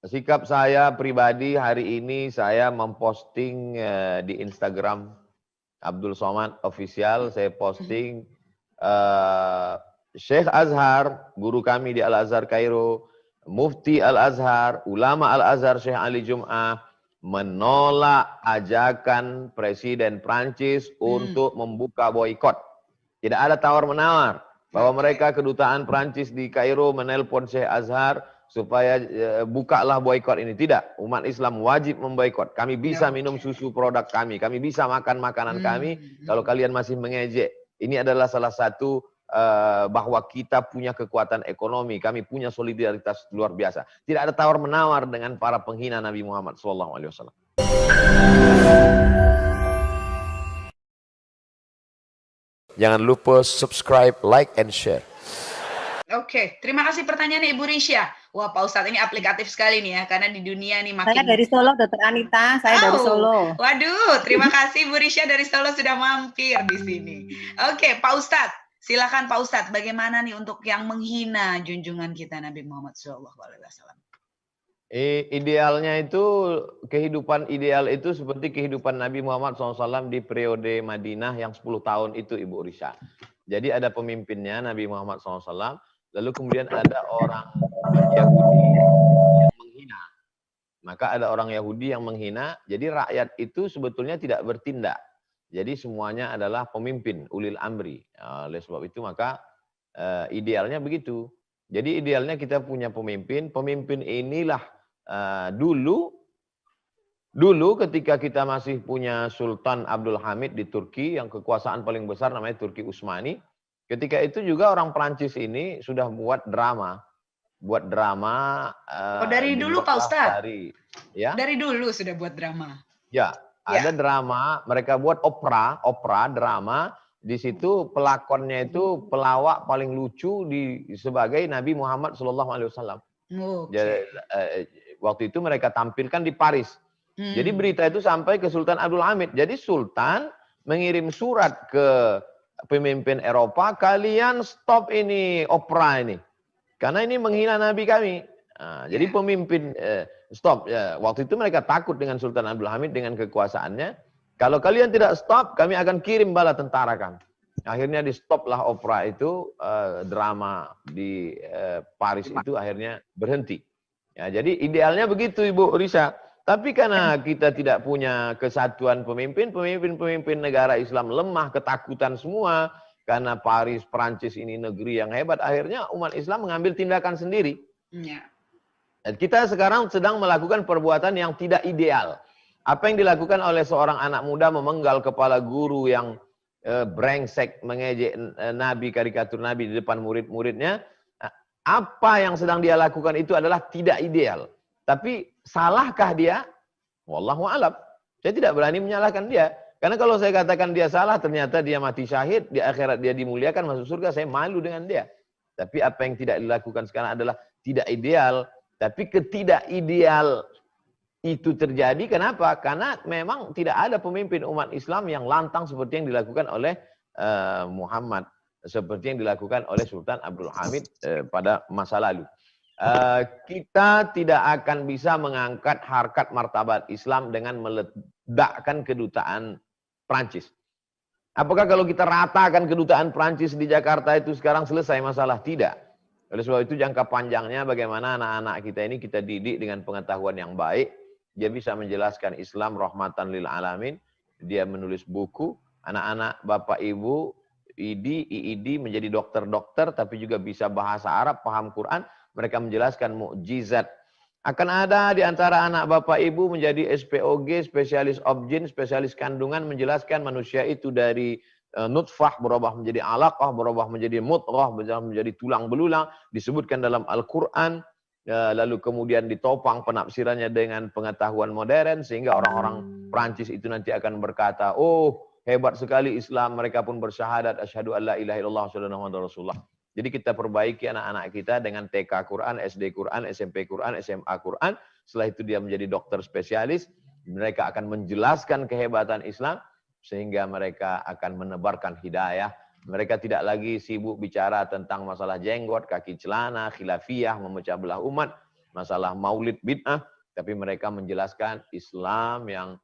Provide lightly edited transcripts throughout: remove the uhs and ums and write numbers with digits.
sikap saya pribadi hari ini saya memposting di Instagram Abdul Somad Official, saya posting Syekh Azhar, guru kami di Al-Azhar Kairo, Mufti Al-Azhar, Ulama Al-Azhar Syekh Ali Jum'ah, menolak ajakan Presiden Prancis untuk membuka boikot. Tidak ada tawar-menawar bahwa mereka kedutaan Prancis di Kairo menelpon Syekh Azhar supaya bukalah boikot ini. Tidak, umat Islam wajib memboikot. Kami bisa minum susu produk kami bisa makan makanan kami. Kalau kalian masih mengejek, ini adalah salah satu bahwa kita punya kekuatan ekonomi, kami punya solidaritas luar biasa. Tidak ada tawar-menawar dengan para penghina Nabi Muhammad SAW. Jangan lupa subscribe, like, and share. Oke, terima kasih pertanyaannya Ibu Risha. Wah, Pak Ustadz ini aplikatif sekali nih ya, karena di dunia nih makin... Saya dari Solo, Dr. Anita. Saya dari Solo. Waduh, terima kasih Ibu Risha dari Solo sudah mampir di sini. Oke, Pak Ustadz, silakan Pak Ustadz, bagaimana nih untuk yang menghina junjungan kita Nabi Muhammad SAW? Idealnya itu, kehidupan ideal itu seperti kehidupan Nabi Muhammad SAW di periode Madinah yang 10 tahun itu, Ibu Risha. Jadi ada pemimpinnya Nabi Muhammad SAW, lalu kemudian ada orang Yahudi yang menghina. Maka ada orang Yahudi yang menghina, jadi rakyat itu sebetulnya tidak bertindak. Jadi semuanya adalah pemimpin, ulil amri. Oleh sebab itu maka idealnya begitu. Jadi idealnya kita punya pemimpin, pemimpin inilah dulu ketika kita masih punya Sultan Abdul Hamid di Turki, yang kekuasaan paling besar namanya Turki Utsmani. Ketika itu juga orang Prancis ini sudah buat drama. Dari dulu Pak Ustadz? Dari dulu sudah buat drama? Ya, ada drama, mereka buat opera, drama. Di situ pelakonnya itu pelawak paling lucu sebagai Nabi Muhammad SAW. Jadi, waktu itu mereka tampilkan di Paris. Jadi berita itu sampai ke Sultan Abdul Hamid. Jadi Sultan mengirim surat ke pemimpin Eropa, kalian stop ini opera ini. Karena ini menghina Nabi kami. Jadi pemimpin stop. Waktu itu mereka takut dengan Sultan Abdul Hamid dengan kekuasaannya. Kalau kalian tidak stop, kami akan kirim bala tentara kami. Akhirnya di stoplah opera itu, drama di Paris itu akhirnya berhenti. Ya, jadi idealnya begitu Ibu Risha. Tapi karena kita tidak punya kesatuan pemimpin negara Islam lemah, ketakutan semua. Karena Paris, Prancis ini negeri yang hebat, akhirnya umat Islam mengambil tindakan sendiri. Dan kita sekarang sedang melakukan perbuatan yang tidak ideal. Apa yang dilakukan oleh seorang anak muda memenggal kepala guru yang brengsek, mengejek Nabi, karikatur Nabi di depan murid-muridnya. Apa yang sedang dia lakukan itu adalah tidak ideal. Tapi salahkah dia? Wallahu a'lam. Saya tidak berani menyalahkan dia. Karena kalau saya katakan dia salah, ternyata dia mati syahid, di akhirat dia dimuliakan, masuk surga, saya malu dengan dia. Tapi apa yang tidak dilakukan sekarang adalah tidak ideal. Tapi ketidakideal itu terjadi, kenapa? Karena memang tidak ada pemimpin umat Islam yang lantang seperti yang dilakukan oleh Muhammad. Seperti yang dilakukan oleh Sultan Abdul Hamid pada masa lalu. Kita tidak akan bisa mengangkat harkat martabat Islam dengan meledakkan kedutaan Prancis. Apakah kalau kita ratakan kedutaan Prancis di Jakarta itu sekarang selesai masalah? Tidak. Oleh sebab itu jangka panjangnya bagaimana anak-anak kita ini kita didik dengan pengetahuan yang baik. Dia bisa menjelaskan Islam rahmatan lil alamin. Dia menulis buku. Anak-anak Bapak Ibu, IID menjadi dokter-dokter tapi juga bisa bahasa Arab, paham Quran. Mereka menjelaskan mukjizat. Akan ada di antara anak Bapak Ibu menjadi SPOG, spesialis objin, spesialis kandungan, menjelaskan manusia itu dari nutfah berubah menjadi alaqah, berubah menjadi mudghah, berubah menjadi tulang belulang, disebutkan dalam Al-Quran, lalu kemudian ditopang penafsirannya dengan pengetahuan modern, sehingga orang-orang Prancis itu nanti akan berkata, oh hebat sekali Islam, mereka pun bersyahadat, asyhadu an la ilaha illallah, asyhadu anna muhammadar rasulullah. Jadi kita perbaiki anak-anak kita dengan TK Quran, SD Quran, SMP Quran, SMA Quran. Setelah itu dia menjadi dokter spesialis. Mereka akan menjelaskan kehebatan Islam. Sehingga mereka akan menebarkan hidayah. Mereka tidak lagi sibuk bicara tentang masalah jenggot, kaki celana, khilafiyah, memecah belah umat. masalah maulid bid'ah, tapi mereka menjelaskan Islam yang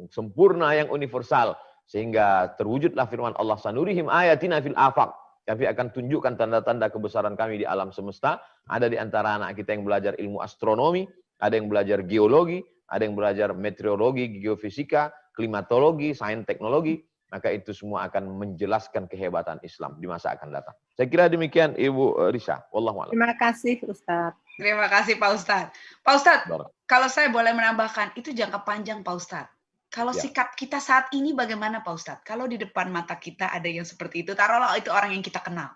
sempurna, yang universal, sehingga terwujudlah firman Allah, sanurihim ayatina fil afaq. Kami akan tunjukkan tanda-tanda kebesaran kami di alam semesta. Ada di antara anak kita yang belajar ilmu astronomi, ada yang belajar geologi, ada yang belajar meteorologi, geofisika, klimatologi, sains teknologi. Maka itu semua akan menjelaskan kehebatan Islam di masa akan datang. Saya kira demikian Ibu Risha. Wallahu a'lam. Terima kasih Ustadz. Terima kasih Pak Ustadz. Pak Ustadz, kalau saya boleh menambahkan, itu jangka panjang Pak Ustadz. Kalau sikap kita saat ini bagaimana Pak Ustadz? Kalau di depan mata kita ada yang seperti itu, taruhlah itu orang yang kita kenal.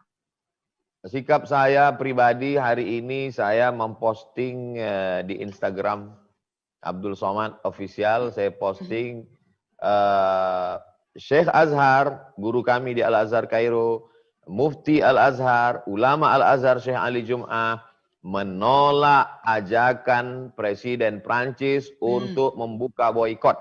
Sikap saya pribadi hari ini, saya memposting di Instagram Abdul Somad Official, saya posting Syekh Azhar, guru kami di Al-Azhar Kairo, Mufti Al-Azhar, ulama Al-Azhar Syekh Ali Jum'ah, menolak ajakan Presiden Prancis untuk membuka boikot.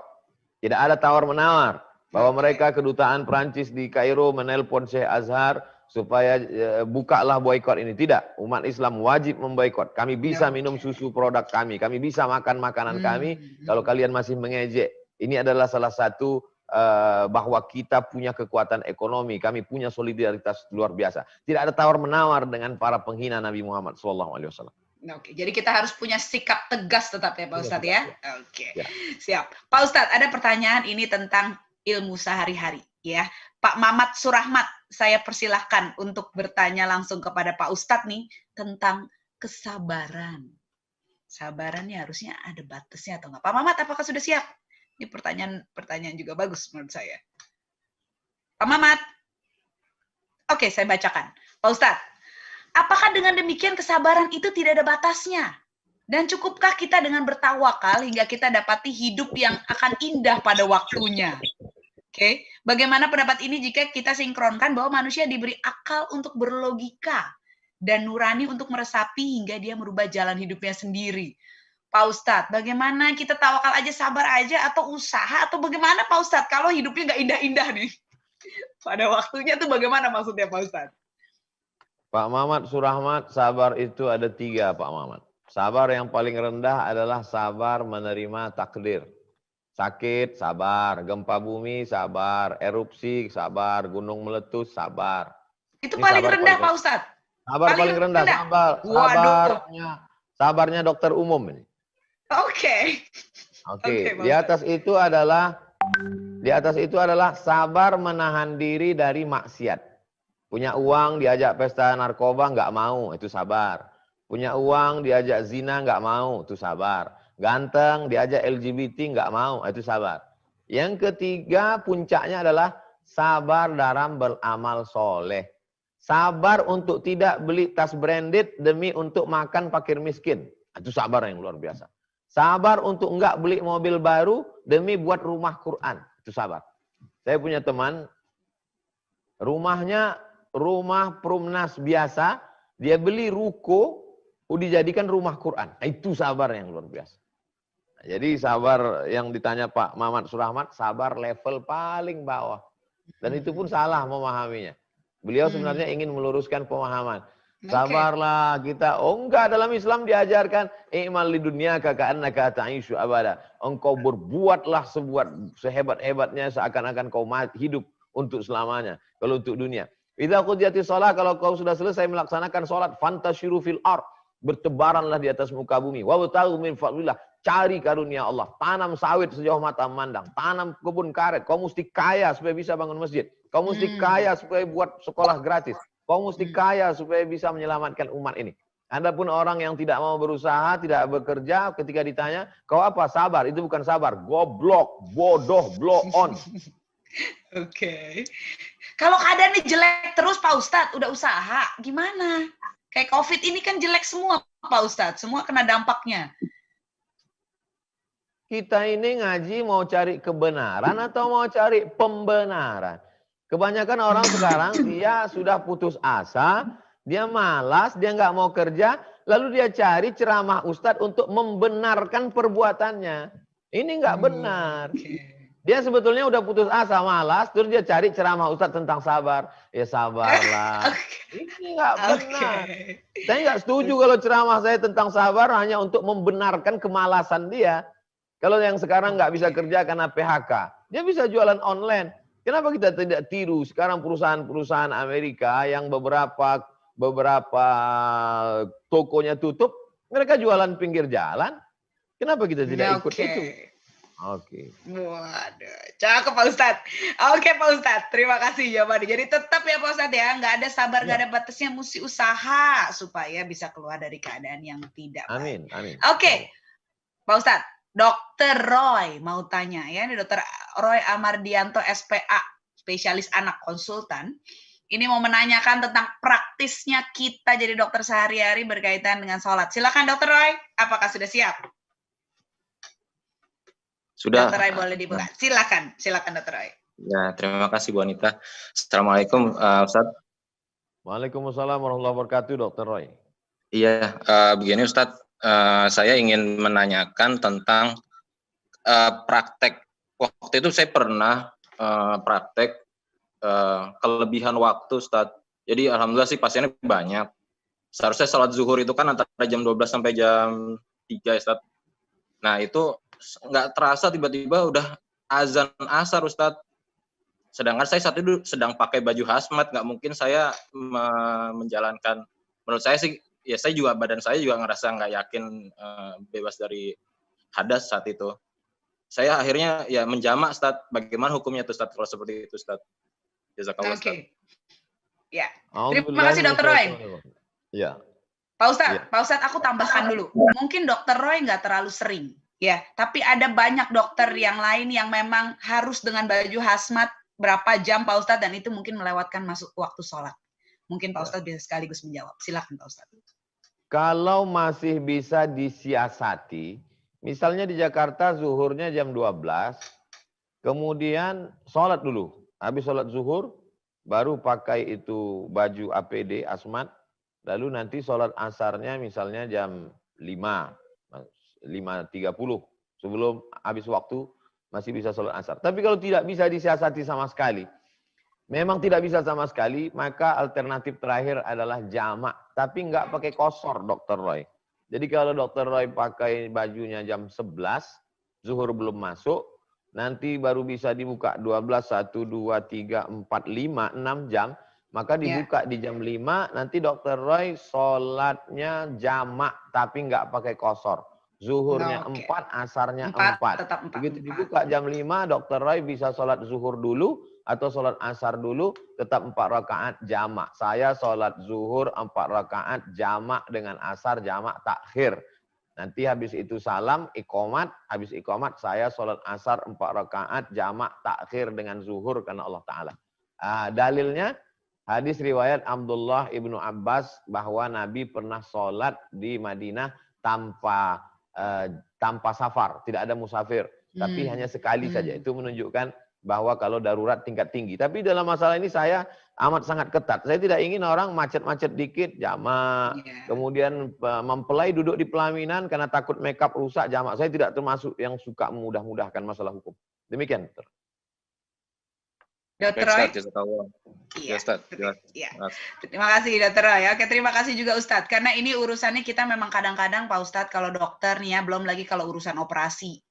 Tidak ada tawar-menawar bahwa mereka kedutaan Prancis di Kairo menelpon Syekh Azhar supaya bukalah boikot ini. Tidak, umat Islam wajib memboikot. Kami bisa minum susu produk kami bisa makan makanan kami. Kalau kalian masih mengejek, ini adalah salah satu bahwa kita punya kekuatan ekonomi, kami punya solidaritas luar biasa. Tidak ada tawar-menawar dengan para penghina Nabi Muhammad SAW. Oke, jadi kita harus punya sikap tegas tetap ya Pak Ustadz ya. Oke, siap. Pak Ustadz, ada pertanyaan ini tentang ilmu sehari-hari ya. Pak Mamat Surahmat, saya persilahkan untuk bertanya langsung kepada Pak Ustadz nih tentang kesabaran. Sabarannya harusnya ada batasnya atau enggak? Pak Mamat, apakah sudah siap? Ini pertanyaan juga bagus menurut saya. Pak Mamat. Oke, saya bacakan. Pak Ustadz, apakah dengan demikian kesabaran itu tidak ada batasnya? Dan cukupkah kita dengan bertawakal hingga kita dapati hidup yang akan indah pada waktunya? Oke, bagaimana pendapat ini jika kita sinkronkan bahwa manusia diberi akal untuk berlogika dan nurani untuk meresapi hingga dia merubah jalan hidupnya sendiri? Pak Ustadz, bagaimana kita tawakal aja, sabar aja, atau usaha, atau bagaimana Pak Ustadz kalau hidupnya nggak indah-indah nih? Pada waktunya tuh bagaimana maksudnya Pak Ustadz? Pak Mamat Surahmat, sabar itu ada 3 Pak Mamat. Sabar yang paling rendah adalah sabar menerima takdir. Sakit, sabar. Gempa bumi, sabar. Erupsi, sabar. Gunung meletus, sabar. Itu ini paling rendah Pak Ustadz? Sabar paling rendah, sabarnya dokter umum ini. Oke. Di atas itu adalah sabar menahan diri dari maksiat. Punya uang diajak pesta narkoba nggak mau, itu sabar. Punya uang diajak zina nggak mau, itu sabar. Ganteng diajak LGBT nggak mau, itu sabar. Yang ketiga puncaknya adalah sabar dalam beramal soleh. Sabar untuk tidak beli tas branded demi untuk makan fakir miskin. Itu sabar yang luar biasa. Sabar untuk enggak beli mobil baru demi buat rumah Quran. Itu sabar. Saya punya teman, rumahnya rumah Perumnas biasa, dia beli ruko, dijadikan rumah Quran. Itu sabar yang luar biasa. Jadi sabar yang ditanya Pak Mamat Surahmat, sabar level paling bawah. Dan itu pun salah memahaminya. Beliau sebenarnya ingin meluruskan pemahaman. Sabarlah kita. Oh enggak, dalam Islam diajarkan i'mal lidunyaka ka'annaka ta'ishu abada. Engkau berbuatlah sehebat-hebatnya seakan-akan kau hidup untuk selamanya. Kalau untuk dunia. Idza qudiyatis shalah, kalau kau sudah selesai melaksanakan salat, fantashiru fil ard. Bertebaranlah di atas muka bumi. Wabtaghu min fadlillah. Cari karunia Allah. Tanam sawit sejauh mata memandang. Tanam kebun karet. Kau mesti kaya supaya bisa bangun masjid. Kau mesti kaya supaya buat sekolah gratis. Kau mesti kaya supaya bisa menyelamatkan umat ini. Adapun orang yang tidak mau berusaha, tidak bekerja, ketika ditanya, kau apa? Sabar. Itu bukan sabar. Goblok, bodoh, blow on. Oke. Kalau keadaannya jelek terus Pak Ustadz, udah usaha, gimana? Kayak COVID ini kan jelek semua Pak Ustadz. Semua kena dampaknya. Kita ini ngaji mau cari kebenaran atau mau cari pembenaran? Kebanyakan orang sekarang dia sudah putus asa, dia malas, dia nggak mau kerja, lalu dia cari ceramah ustadz untuk membenarkan perbuatannya. Ini nggak benar. Dia sebetulnya udah putus asa, malas, terus dia cari ceramah Ustadz tentang sabar. Ya sabarlah. Ini nggak benar. Saya nggak setuju kalau ceramah saya tentang sabar hanya untuk membenarkan kemalasan dia. Kalau yang sekarang nggak bisa kerja karena PHK, dia bisa jualan online. Kenapa kita tidak tiru sekarang perusahaan-perusahaan Amerika yang beberapa tokonya tutup, mereka jualan pinggir jalan. Kenapa kita tidak ikut itu? Oke. Waduh, cakep Pak Ustadz. Oke Pak Ustadz, terima kasih jawabannya. Jadi tetap ya Pak Ustadz ya, nggak ada sabar, nggak ada batasnya, mesti usaha supaya bisa keluar dari keadaan yang tidak baik. Amin. Oke, Pak Ustadz, Dokter Roy mau tanya ya, ini Dokter Roy Amardianto SPA, spesialis anak konsultan. Ini mau menanyakan tentang praktisnya kita jadi dokter sehari-hari berkaitan dengan sholat. Silakan Dokter Roy, apakah sudah siap? Sudah. Dokter Roy boleh dibuka. Silakan Dokter Roy. Ya, terima kasih Bu Anita. Assalamualaikum Ustadz. Waalaikumsalam warahmatullahi wabarakatuh, Dokter Roy. Iya, begini Ustadz, saya ingin menanyakan tentang praktek. Waktu itu saya pernah praktek kelebihan waktu Ustadz. Jadi alhamdulillah sih pasiennya banyak. Seharusnya sholat zuhur itu kan antara jam 12 sampai jam 3 Ustadz. Nah itu nggak terasa tiba-tiba udah azan asar Ustadz. Sedangkan saya saat itu sedang pakai baju hazmat, nggak mungkin saya menjalankan. Menurut saya sih, ya saya juga badan saya juga ngerasa nggak yakin bebas dari hadas saat itu. Saya akhirnya ya menjamak Ustadz. Bagaimana hukumnya tuh Ustadz kalau seperti itu Ustadz? Jazakallah Ustadz. Ya. Terima kasih Dokter Roy. Ya. Pak Ustadz, aku tambahkan dulu. Mungkin Dokter Roy nggak terlalu sering. Ya, tapi ada banyak dokter yang lain yang memang harus dengan baju hazmat berapa jam Pak Ustadz, dan itu mungkin melewatkan masuk waktu sholat. Mungkin Pak Ustadz bisa sekaligus menjawab. Silakan Pak Ustadz. Kalau masih bisa disiasati, misalnya di Jakarta zuhurnya jam 12, kemudian sholat dulu. Habis sholat zuhur, baru pakai itu baju APD, hazmat, lalu nanti sholat asarnya misalnya jam 5.30 sebelum habis waktu masih bisa sholat asar. Tapi kalau tidak bisa disiasati sama sekali, memang tidak bisa sama sekali, maka alternatif terakhir adalah jamak. Tapi nggak pakai kosor Dokter Roy. Jadi kalau Dokter Roy pakai bajunya jam 11, zuhur belum masuk, nanti baru bisa dibuka 12, 1, 2, 3, 4, 5, 6 jam. Maka dibuka di jam 5, nanti Dokter Roy sholatnya jamak, tapi nggak pakai kosor. Zuhurnya 4, asarnya 4. Begitu dibuka jam 5, Dokter Roy bisa sholat zuhur dulu atau sholat asar dulu, tetap 4 rakaat jamak. Saya sholat zuhur 4 rakaat jamak dengan asar jamak takhir. Nanti habis itu salam, iqomat. Habis iqomat saya sholat asar 4 rakaat jamak takhir dengan zuhur karena Allah Ta'ala. Dalilnya hadis riwayat Abdullah ibnu Abbas bahwa Nabi pernah sholat di Madinah tanpa safar, tidak ada musafir, tapi hanya sekali saja. Itu menunjukkan bahwa kalau darurat tingkat tinggi. Tapi dalam masalah ini saya amat sangat ketat. Saya tidak ingin orang macet-macet dikit jamak, kemudian mempelai duduk di pelaminan karena takut makeup rusak jamak. Saya tidak termasuk yang suka memudah-mudahkan masalah hukum. Demikian, Dokter. Dokter Roy. Iya, terima kasih Dokter Roy. Oke, terima kasih juga Ustadz. Karena ini urusannya kita memang kadang-kadang Pak Ustadz kalau dokter nih ya, belum lagi kalau urusan operasi.